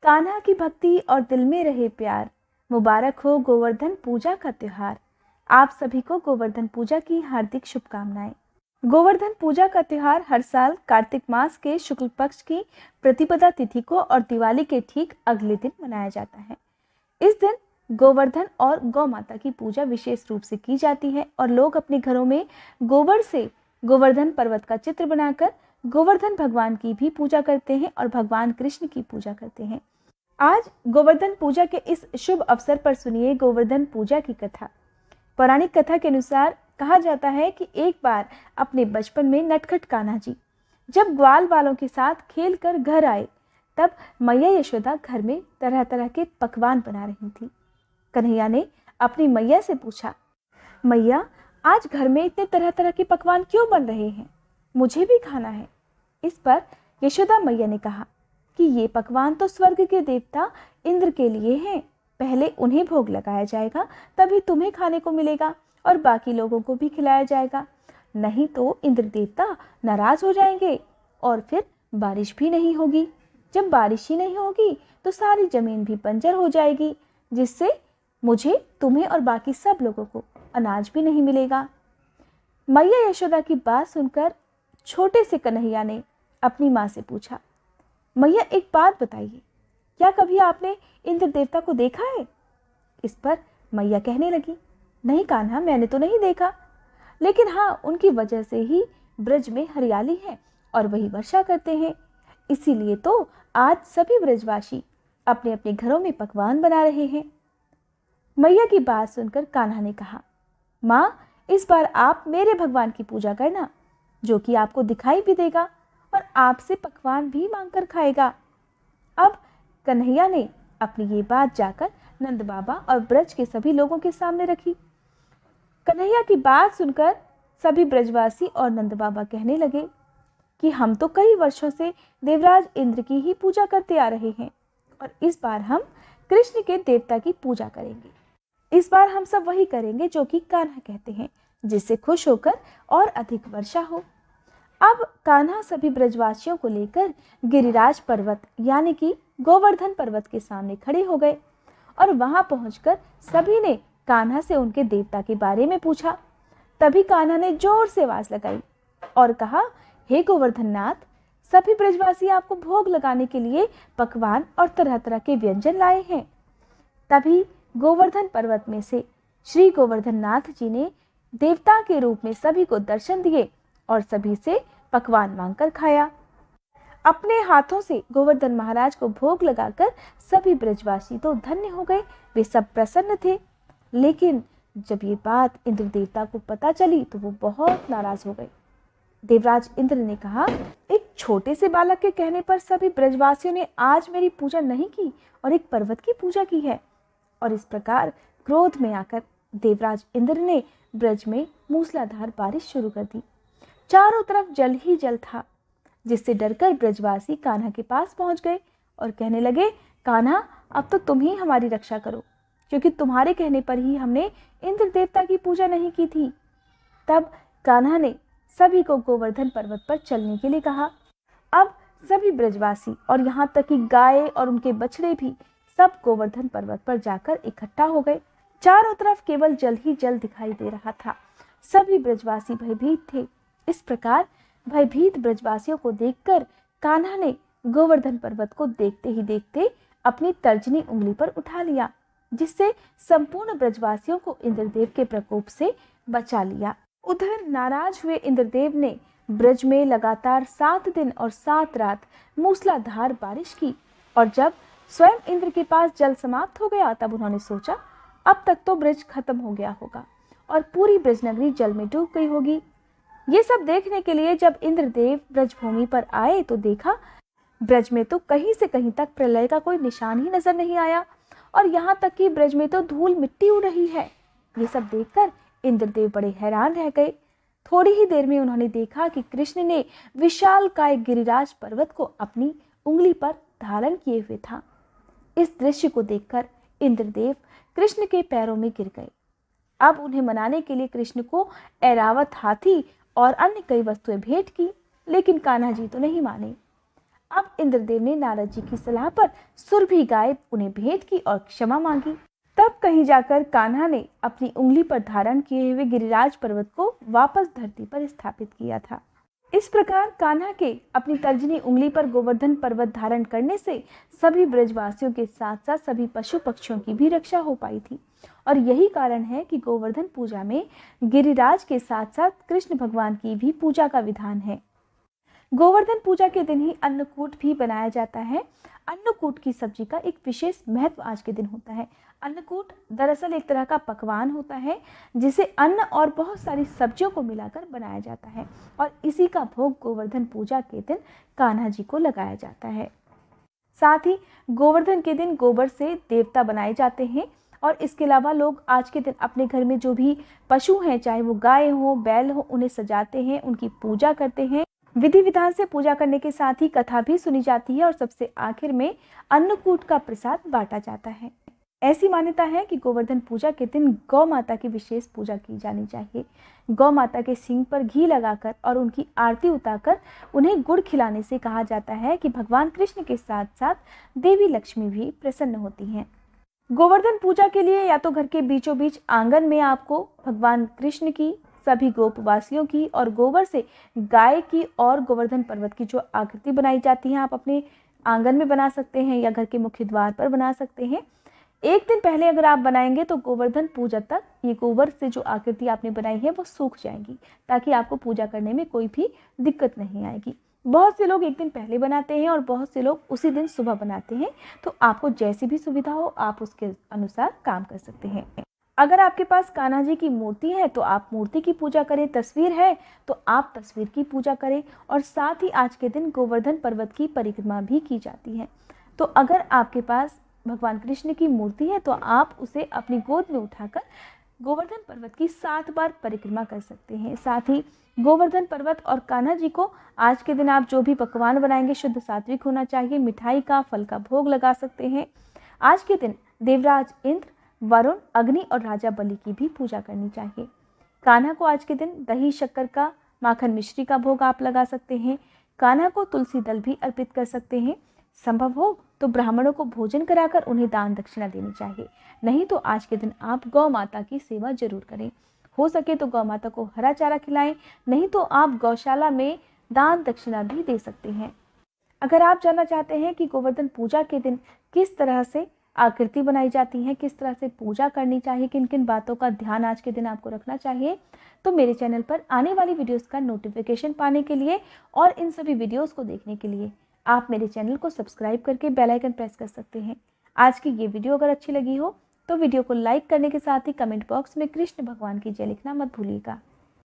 कान्हा की भक्ति और दिल में रहे प्यार, मुबारक हो गोवर्धन पूजा का त्योहार। आप सभी को गोवर्धन पूजा की हार्दिक शुभकामनाएं। गोवर्धन पूजा का त्योहार हर साल कार्तिक मास के शुक्ल पक्ष की प्रतिपदा तिथि को और दिवाली के ठीक अगले दिन मनाया जाता है। इस दिन गोवर्धन और गौ माता की पूजा विशेष रूप से की जाती है और लोग अपने घरों में गोबर से गोवर्धन पर्वत का चित्र बनाकर गोवर्धन भगवान की भी पूजा करते हैं और भगवान कृष्ण की पूजा करते हैं। आज गोवर्धन पूजा के इस शुभ अवसर पर सुनिए गोवर्धन पूजा की कथा। पौराणिक कथा के अनुसार कहा जाता है कि एक बार अपने बचपन में नटखट कान्हा जी जब ग्वाल वालों के साथ खेलकर घर आए, तब मैया यशोदा घर में तरह तरह के पकवान बना रही थी। कन्हैया ने अपनी मैया से पूछा, मैया आज घर में इतने तरह तरह के पकवान क्यों बन रहे हैं? मुझे भी खाना है। इस पर यशोदा मैया ने कहा कि ये पकवान तो स्वर्ग के देवता इंद्र के लिए हैं। पहले उन्हें भोग लगाया जाएगा, तभी तुम्हें खाने को मिलेगा और बाकी लोगों को भी खिलाया जाएगा। नहीं तो इंद्र देवता नाराज हो जाएंगे और फिर बारिश भी नहीं होगी। जब बारिश ही नहीं होगी तो सारी जमीन भी बंजर हो जाएगी, जिससे मुझे, तुम्हें और बाकी सब लोगों को अनाज भी नहीं मिलेगा। मैया यशोदा की बात सुनकर छोटे से कन्हैया ने अपनी माँ से पूछा, मैया एक बात बताइए, क्या कभी आपने इंद्र देवता को देखा है? इस पर मैया कहने लगी, नहीं कान्हा, मैंने तो नहीं देखा, लेकिन हाँ, उनकी वजह से ही ब्रज में हरियाली है और वही वर्षा करते हैं। इसीलिए तो आज सभी ब्रजवासी अपने अपने घरों में पकवान बना रहे हैं। मैया की बात सुनकर कान्हा ने कहा, माँ, इस बार आप मेरे भगवान की पूजा करना, जो कि आपको दिखाई भी देगा और आपसे पकवान भी मांगकर खाएगा। अब कन्हैया ने अपनी ये बात जाकर नंद बाबा और ब्रज के सभी लोगों के सामने रखी। कन्हैया की बात सुनकर सभी ब्रजवासी और नंद बाबा कहने लगे कि हम तो कई वर्षों से देवराज इंद्र की ही पूजा करते आ रहे हैं और इस बार हम कृष्ण के देवता की पूजा करेंगे। इस बार हम सब वही करेंगे जो कि कान्हा कहते हैं, जिससे खुश होकर और अधिक वर्षा हो। अब कान्हा सभी ब्रजवासियों को लेकर गिरिराज पर्वत यानी कि गोवर्धन पर्वत के सामने खड़े हो गए और वहां पहुंचकर सभी ने कान्हा से उनके देवता के बारे में पूछा। तभी कान्हा ने जोर से आवाज लगाई और कहा, हे गोवर्धन नाथ, सभी ब्रजवासी आपको भोग लगाने के लिए पकवान और तरह तरह के व्यंजन लाए हैं। तभी गोवर्धन पर्वत में से श्री गोवर्धन नाथ जी ने देवता के रूप में सभी को दर्शन दिए और सभी से पकवान मांगकर खाया। अपने हाथों से गोवर्धन महाराज को भोग लगाकर सभी ब्रजवासी तो धन्य हो गए, वे सब प्रसन्न थे। लेकिन जब ये बात इंद्र देवता को पता चली तो वो बहुत नाराज हो गए। देवराज इंद्र ने कहा, एक छोटे से बालक के कहने पर सभी ब्रजवासियों ने आज मेरी पूजा नहीं की और एक पर्वत की पूजा की है। और इस प्रकार क्रोध में आकर देवराज इंद्र ने ब्रज में मूसलाधार बारिश शुरू कर दी। चारों तरफ जल ही जल था, जिससे डरकर ब्रजवासी कान्हा के पास पहुंच गए और कहने लगे, कान्हा, अब तो तुम ही हमारी रक्षा करो, क्योंकि तुम्हारे कहने पर ही हमने इंद्र देवता की पूजा नहीं की थी। तब कान्हा ने सभी को गोवर्धन पर्वत पर चलने के लिए कहा। अब सभी ब्रजवासी और यहाँ तक कि गाय और उनके बछड़े भी सब गोवर्धन पर्वत पर जाकर इकट्ठा हो गए। चारों तरफ केवल जल ही जल दिखाई दे रहा था। सभी ब्रजवासी भयभीत थे। इस प्रकार भयभीत ब्रजवासियों को देखकर कान्हा ने गोवर्धन पर्वत को देखते ही देखते अपनी तर्जनी उंगली पर उठा लिया, जिससे संपूर्ण ब्रजवासियों को इंद्रदेव के प्रकोप से बचा लिया। उधर नाराज हुए इंद्रदेव ने ब्रज में लगातार 7 दिन और 7 रात मूसलाधार बारिश की और जब स्वयं इंद्र के पास जल समाप्त हो गया, तब उन्होंने सोचा अब तक तो ब्रज खत्म हो गया होगा और पूरी ब्रजनगरी जल में डूब गई होगी। ये सब देखने के लिए जब इंद्रदेव ब्रजभूमि पर आए तो देखा ब्रज में तो कहीं से कहीं तक प्रलय का कोई निशान ही नजर नहीं आया और यहाँ तक कि ब्रज में तो धूल मिट्टी उड़ रही है। ये सब देखकर इंद्रदेव बड़े हैरान रह गए। थोड़ी ही देर में उन्होंने देखा कि कृष्ण ने विशालकाय गिरिराज पर्वत को अपनी उंगली पर धारण किए हुए था। इस दृश्य को देखकर इंद्रदेव कृष्ण के पैरों में गिर गए। अब उन्हें मनाने के लिए कृष्ण को ऐरावत हाथी और अन्य कई वस्तुएं भेंट की, लेकिन कान्हा जी तो नहीं माने। अब इंद्रदेव ने नारद जी की सलाह पर सुरभि गाय उन्हें भेंट की और क्षमा मांगी। तब कहीं जाकर कान्हा ने अपनी उंगली पर धारण किए हुए गिरिराज पर्वत को वापस धरती पर स्थापित किया था। इस प्रकार कान्हा के अपनी तर्जनी उंगली पर गोवर्धन पर्वत धारण करने से सभी ब्रजवासियों के साथ साथ सभी पशु पक्षियों की भी रक्षा हो पाई थी। और यही कारण है कि गोवर्धन पूजा में गिरिराज के साथ साथ कृष्ण भगवान की भी पूजा का विधान है। गोवर्धन पूजा के दिन ही अन्नकूट भी बनाया जाता है। अन्नकूट की सब्जी का एक विशेष महत्व आज के दिन होता है। अन्नकूट दरअसल एक तरह का पकवान होता है जिसे अन्न और बहुत सारी सब्जियों को मिलाकर बनाया जाता है और इसी का भोग गोवर्धन पूजा के दिन कान्हा जी को लगाया जाता है। साथ ही गोवर्धन के दिन गोबर से देवता बनाए जाते हैं और इसके अलावा लोग आज के दिन अपने घर में जो भी पशु हैं, चाहे वो गाय हो बैल हो, उन्हें सजाते हैं, उनकी पूजा करते हैं। विधि विधान से पूजा करने के साथ ही कथा भी सुनी जाती है और सबसे आखिर में अन्नकूट का प्रसाद बांटा जाता है। ऐसी मान्यता है कि गोवर्धन पूजा के दिन गौ माता की विशेष पूजा की जानी चाहिए। गौ माता के सींग पर घी लगाकर और उनकी आरती उतारकर उन्हें गुड़ खिलाने से कहा जाता है कि भगवान कृष्ण के साथ साथ देवी लक्ष्मी भी प्रसन्न होती हैं। गोवर्धन पूजा के लिए या तो घर के बीचों बीच आंगन में आपको भगवान कृष्ण की, सभी गोपवासियों की और गोबर से गाय की और गोवर्धन पर्वत की जो आकृति बनाई जाती है आप अपने आंगन में बना सकते हैं या घर के मुख्य द्वार पर बना सकते हैं। एक दिन पहले अगर आप बनाएंगे तो गोवर्धन पूजा तक ये गोबर से जो आकृति आपने बनाई है वो सूख जाएगी, ताकि आपको पूजा करने में कोई भी दिक्कत नहीं आएगी। बहुत से लोग एक दिन पहले बनाते हैं और बहुत से लोग उसी दिन सुबह बनाते हैं, तो आपको जैसी भी सुविधा हो आप उसके अनुसार काम कर सकते हैं। अगर आपके पास कान्हा जी की मूर्ति है तो आप मूर्ति की पूजा करें, तस्वीर है तो आप तस्वीर की पूजा करें और साथ ही आज के दिन गोवर्धन पर्वत की परिक्रमा भी की जाती है। तो अगर आपके पास भगवान कृष्ण की मूर्ति है तो आप उसे अपनी गोद में उठाकर गोवर्धन पर्वत की 7 बार परिक्रमा कर सकते हैं। साथ ही गोवर्धन पर्वत और कान्हा जी को आज के दिन आप जो भी पकवान बनाएंगे शुद्ध सात्विक होना चाहिए। मिठाई का, फल का भोग लगा सकते हैं। आज के दिन देवराज इंद्र, वरुण, अग्नि और राजा बलि की भी पूजा करनी चाहिए। कान्हा को आज के दिन दही, शक्कर का, माखन, मिश्री का भोग आप लगा सकते हैं। कान्हा को तुलसी दल भी अर्पित कर सकते हैं। संभव हो तो ब्राह्मणों को भोजन कराकर उन्हें दान दक्षिणा देनी चाहिए। नहीं तो आज के दिन आप गौ माता की सेवा जरूर करें। हो सके तो गौ माता को हरा चारा खिलाएं, नहीं तो आप गौशाला में दान दक्षिणा भी दे सकते हैं। अगर आप जानना चाहते हैं कि गोवर्धन पूजा के दिन किस तरह से आकृति बनाई जाती है, किस तरह से पूजा करनी चाहिए, किन किन बातों का ध्यान आज के दिन आपको रखना चाहिए, तो मेरे चैनल पर आने वाली वीडियोस का नोटिफिकेशन पाने के लिए और इन सभी वीडियोस को देखने के लिए आप मेरे चैनल को सब्सक्राइब करके बेल आइकन प्रेस कर सकते हैं। आज की ये वीडियो अगर अच्छी लगी हो तो वीडियो को लाइक करने के साथ ही कमेंट बॉक्स में कृष्ण भगवान की जय लिखना मत भूलिएगा।